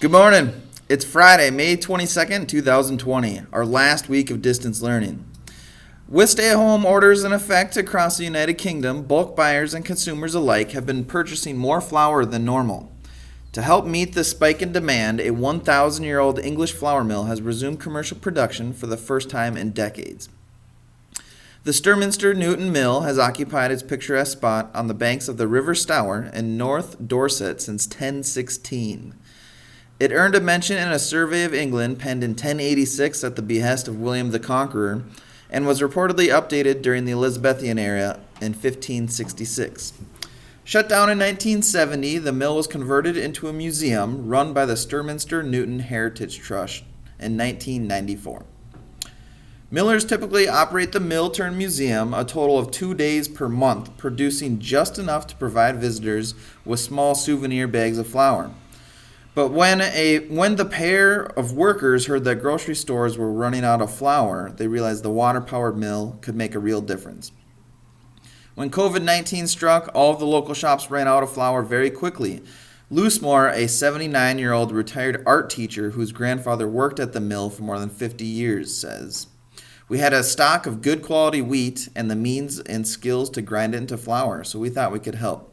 Good morning. It's Friday, May 22nd, 2020, our last week of distance learning. With stay-at-home orders in effect across the United Kingdom, bulk buyers and consumers alike have been purchasing more flour than normal. To help meet the spike in demand, a 1,000-year-old English flour mill has resumed commercial production for the first time in decades. The Sturminster Newton Mill has occupied its picturesque spot on the banks of the River Stour in North Dorset since 1016. It earned a mention in a survey of England penned in 1086 at the behest of William the Conqueror and was reportedly updated during the Elizabethan era in 1566. Shut down in 1970, the mill was converted into a museum run by the Sturminster Newton Heritage Trust in 1994. Millers typically operate the mill-turned-museum a total of 2 days per month, producing just enough to provide visitors with small souvenir bags of flour. But when the pair of workers heard that grocery stores were running out of flour, they realized the water-powered mill could make a real difference. When COVID-19 struck, all of the local shops ran out of flour very quickly. Loosemore, a 79-year-old retired art teacher whose grandfather worked at the mill for more than 50 years, says, "We had a stock of good quality wheat and the means and skills to grind it into flour, so we thought we could help."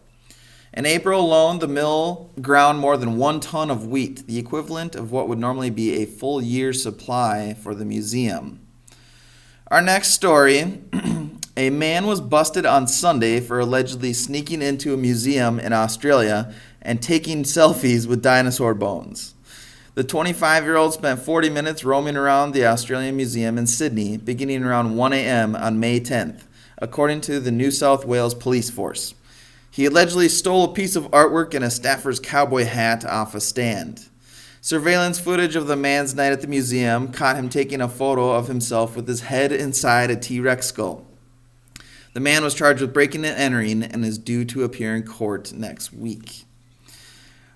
In April alone, the mill ground more than 1 ton of wheat, the equivalent of what would normally be a full year's supply for the museum. Our next story, a man was busted on Sunday for allegedly sneaking into a museum in Australia and taking selfies with dinosaur bones. The 25-year-old spent 40 minutes roaming around the Australian Museum in Sydney, beginning around 1 a.m. on May 10th, according to the New South Wales Police Force. He allegedly stole a piece of artwork and a staffer's cowboy hat off a stand. Surveillance footage of the man's night at the museum caught him taking a photo of himself with his head inside a T-Rex skull. The man was charged with breaking and entering and is due to appear in court next week.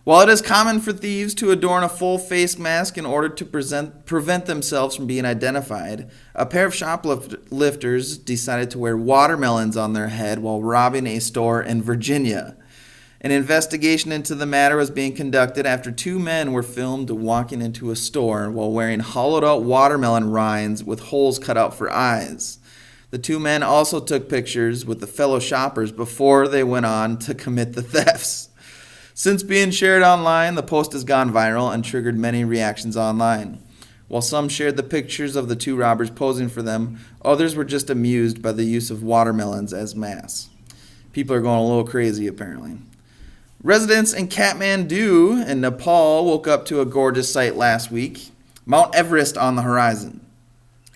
While it is common for thieves to adorn a full face mask in order to prevent themselves from being identified, a pair of shoplifters decided to wear watermelons on their head while robbing a store in Virginia. An investigation into the matter was being conducted after 2 men were filmed walking into a store while wearing hollowed-out watermelon rinds with holes cut out for eyes. The 2 men also took pictures with the fellow shoppers before they went on to commit the thefts. Since being shared online, the post has gone viral and triggered many reactions online. While some shared the pictures of the 2 robbers posing for them, others were just amused by the use of watermelons as masks. People are going a little crazy, apparently. Residents in Kathmandu in Nepal woke up to a gorgeous sight last week: Mount Everest on the horizon.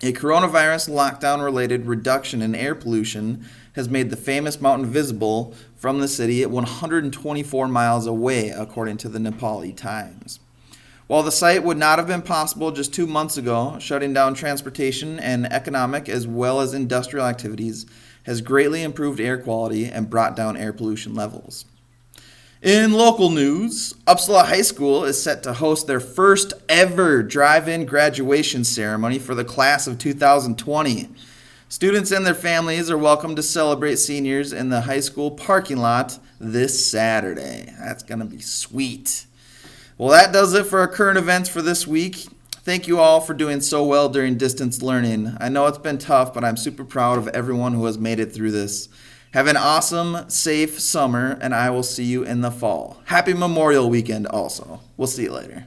A coronavirus lockdown-related reduction in air pollution has made the famous mountain visible from the city at 124 miles away, according to the Nepali Times. While the sight would not have been possible just 2 months ago, shutting down transportation and economic as well as industrial activities has greatly improved air quality and brought down air pollution levels. In local news, Uppsala High School is set to host their first ever drive-in graduation ceremony for the class of 2020. Students and their families are welcome to celebrate seniors in the high school parking lot this Saturday. That's going to be sweet. Well, that does it for our current events for this week. Thank you all for doing so well during distance learning. I know it's been tough, but I'm super proud of everyone who has made it through this. Have an awesome, safe summer, and I will see you in the fall. Happy Memorial Weekend also. We'll see you later.